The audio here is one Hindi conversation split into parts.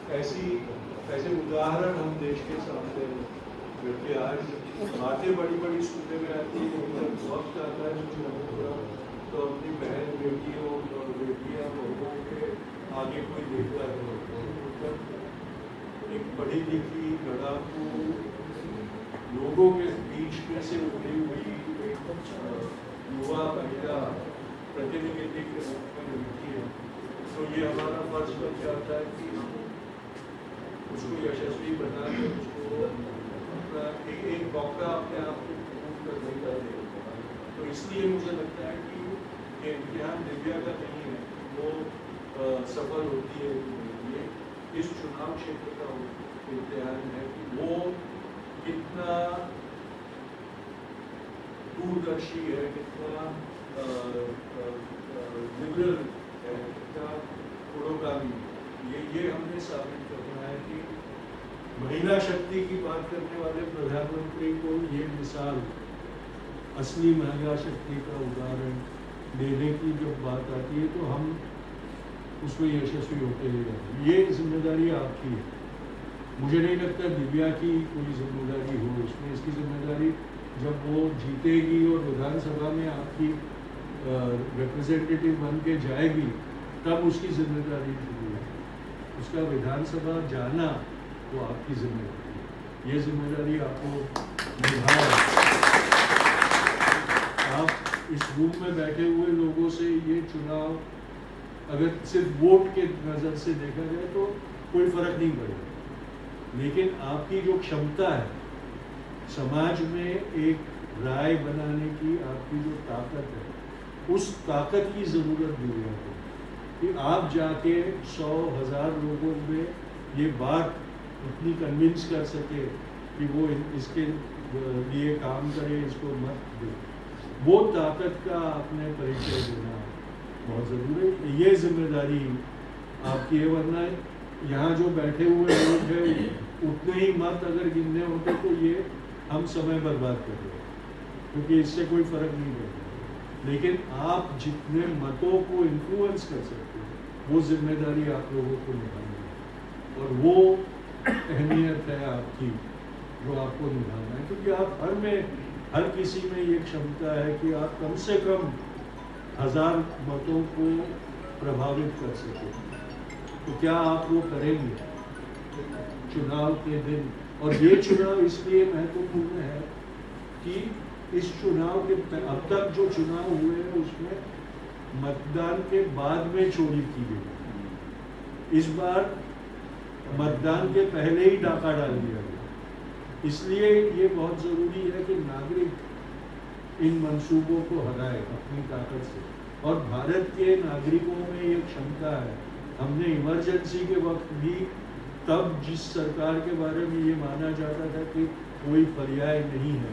ऐसे उदाहरण हम देश के सामने रखते। आज बातें बड़ी बड़ी सुनने में आती है, जब वक्त आता है तो अपनी बहन बेटियों और बेटियां बहुओं के आगे कोई देखता है तो एक पढ़ी लिखी लड़ाकू लोगों के बीच में से उभरी हुई एक युवा महिला प्रतिनिधि के रूप में मिलती है, तो ये हमारा फर्ज बन जाता है कि हम उसको यशस्वी बना के उसको अपना एक मौका अपने आप को प्रूव करने का दे। तो इसलिए मुझे लगता है कि ये इम्तिहान दिव्या का नहीं है, वो सफल होती है ये इस चुनाव क्षेत्र का इम्तिहान है कि वो कितना दूरदर्शी है, कितना लिबरल है, कितना पुरोगामी। ये हमने साबित करना है कि महिला शक्ति की बात करने वाले प्रधानमंत्री को ये मिसाल असली महिला शक्ति का उदाहरण देने की जब बात आती है तो हम उसमें यशस्वी होते ही रहें। ये जिम्मेदारी आपकी है, मुझे नहीं लगता दिव्या की कोई जिम्मेदारी हो इसमें। इसकी जिम्मेदारी जब वो जीतेगी और विधानसभा में आपकी रिप्रेजेंटेटिव बन के जाएगी तब उसकी जिम्मेदारी शुरू है। उसका विधानसभा जाना वो आपकी जिम्मेदारी है, ये जिम्मेदारी आपको निभाना। आप इस रूम में बैठे हुए लोगों से ये चुनाव अगर सिर्फ वोट के नज़र से देखा जाए तो कोई फर्क नहीं पड़ेगा, लेकिन आपकी जो क्षमता है समाज में एक राय बनाने की, आपकी जो ताकत है, उस ताकत की ज़रूरत भी है कि आप जाके 100,000 लोगों में ये बात उतनी कन्विंस कर सके कि वो इसके लिए काम करे, इसको मत दे। वो ताकत का आपने परिचय देना बहुत ज़रूरी है। ये जिम्मेदारी आपकी है, वरना यहाँ जो बैठे हुए लोग हैं उतने ही मत अगर गिनने होते तो ये हम समय बर्बाद कर रहे हैं, क्योंकि इससे कोई फर्क नहीं पड़ता। लेकिन आप जितने मतों को इन्फ्लुएंस कर सकते हो वो जिम्मेदारी आप लोगों को निभानी है, और वो अहमियत है आपकी जो आपको निभाना है, क्योंकि आप हर किसी में ये क्षमता है कि आप कम से कम 1000 मतों को प्रभावित कर सकें। तो क्या आप वो करेंगे चुनाव के दिन? और ये चुनाव इसलिए महत्वपूर्ण है कि इस चुनाव के अब तक जो चुनाव हुए हैं उसमें मतदान के बाद में चोरी की गई। इस बार मतदान के पहले ही डाका डाल दिया गया। इसलिए ये बहुत ज़रूरी है कि नागरिक इन मंसूबों को हराए अपनी ताकत से, और भारत के नागरिकों में ये क्षमता है। हमने इमरजेंसी के वक्त भी तब जिस सरकार के बारे में ये माना जाता था कि कोई पर्याय नहीं है,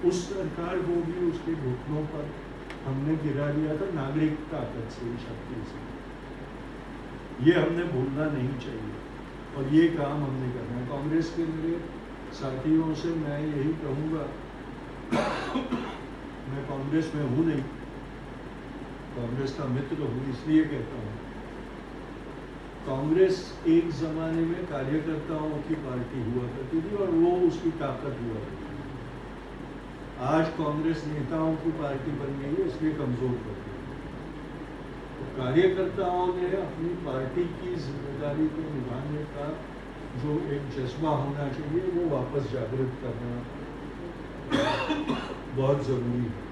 उस सरकार को भी उसके घुटनों पर हमने गिरा दिया था नागरिक ताकत से, शक्ति से। ये हमने भूलना नहीं चाहिए और ये काम हमने करना है। कांग्रेस के मेरे साथियों से मैं यही कहूँगा, मैं कांग्रेस में हूँ नहीं, कांग्रेस का मित्र हूँ, इसलिए कहता हूँ कांग्रेस एक ज़माने में कार्यकर्ताओं की पार्टी हुआ करती थी और वो उसकी ताकत हुआ करती थी। आज कांग्रेस नेताओं की पार्टी बन गई है, इसलिए कमज़ोर कर दी। तो कार्यकर्ताओं ने अपनी पार्टी की जिम्मेदारी को निभाने का जो एक जज्बा होना चाहिए वो वापस जागृत करना बहुत ज़रूरी है।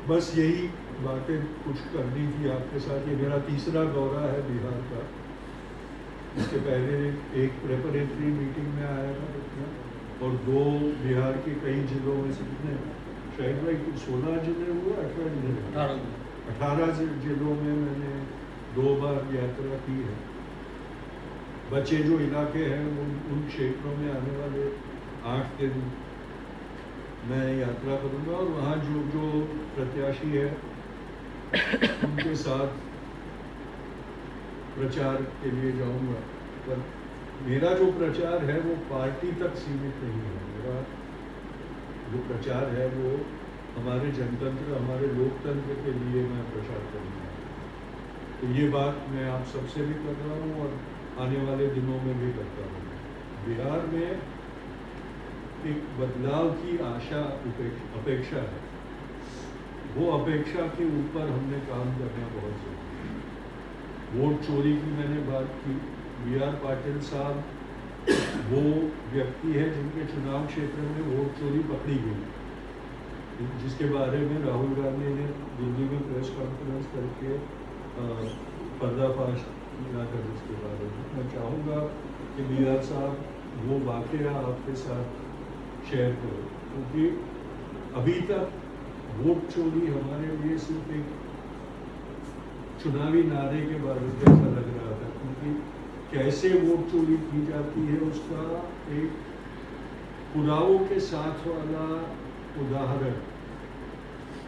बस यही बातें कुछ करनी थी आपके साथ। ये मेरा तीसरा दौरा है बिहार का। इसके पहले एक प्रेपरेटरी मीटिंग में आया था और 2 बिहार के कई जिलों में से कितने, शायद भाई 16 जिले हुए, 18 जिले, 18 जिलों में मैंने 2 बार यात्रा की है। बचे जो इलाके हैं उन क्षेत्रों में आने वाले 8 दिन मैं यात्रा करूँगा और वहाँ जो प्रत्याशी है उनके साथ प्रचार के लिए जाऊँगा। पर मेरा जो प्रचार है वो पार्टी तक सीमित नहीं है। मेरा जो प्रचार है वो हमारे जनतंत्र, हमारे लोकतंत्र के लिए मैं प्रचार करूँगा। तो ये बात मैं आप सबसे भी कर रहा हूँ और आने वाले दिनों में भी करता हूँ। बिहार में एक बदलाव की आशा अपेक्षा है, वो अपेक्षा के ऊपर हमने काम करना बहुत जरूरी है। वोट चोरी की मैंने बात की, B.R. पाटिल साहब वो व्यक्ति है जिनके चुनाव क्षेत्र में वोट चोरी पकड़ी गई, जिसके बारे में राहुल गांधी ने दिल्ली में प्रेस कॉन्फ्रेंस करके पर्दाफाश किया था जिसके बारे में। मैं चाहूँगा कि B.R. साहब वो वाकया आपके साथ शेयर करो, क्योंकि अभी तक वोट चोरी हमारे लिए सिर्फ एक चुनावी नारे के बारे में ऐसा लग रहा था, क्योंकि कैसे वोट चोरी की जाती है उसका एक पुरावों के साथ वाला उदाहरण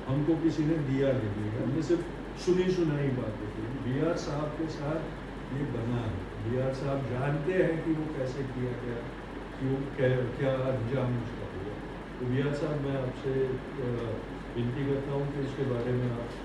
हमको किसी ने दिया नहीं है, हमने सिर्फ सुनी सुनाई बातें थी। B.R. साहब के साथ ये बना है, B.R. साहब जानते हैं कि वो कैसे किया गया, क्यों क्या अंजाम उसका हुआ। तो B.R. साहब मैं आपसे विनती करता हूँ कि इसके बारे में आप